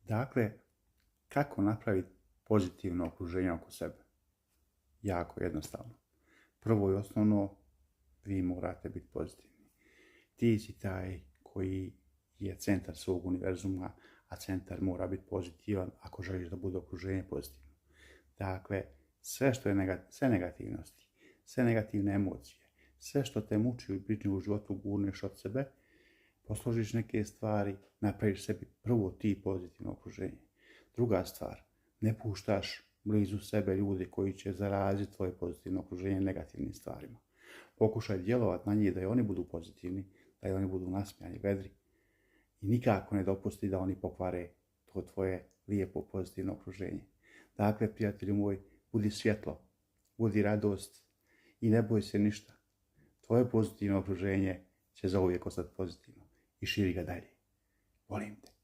Dakle, kako napraviti pozitivno okruženje oko sebe? Jako jednostavno. Prvo i osnovno, vi morate biti pozitivni. Ti si taj koji je centar svog univerzuma, a centar mora biti pozitivan ako želiš da bude okruženje pozitivno. Dakle, sve što je sve negativnosti, sve negativne emocije, sve što te muči i brine u životu gurneš od sebe, posložiš neke stvari, napraviš sebi prvo ti pozitivno okruženje. Druga stvar, ne puštaš blizu sebe ljude koji će zaraziti tvoje pozitivno okruženje negativnim stvarima. Pokušaj djelovati na njih da i oni budu pozitivni, da i oni budu nasmijani, vedri. I nikako ne dopusti da oni pokvare to tvoje lijepo pozitivno okruženje. Dakle, prijatelju moj, budi svjetlo, budi radost i ne boj se ništa. Tvoje pozitivno okruženje će zauvijek ostati pozitivno i širi ga dalje. Volim te.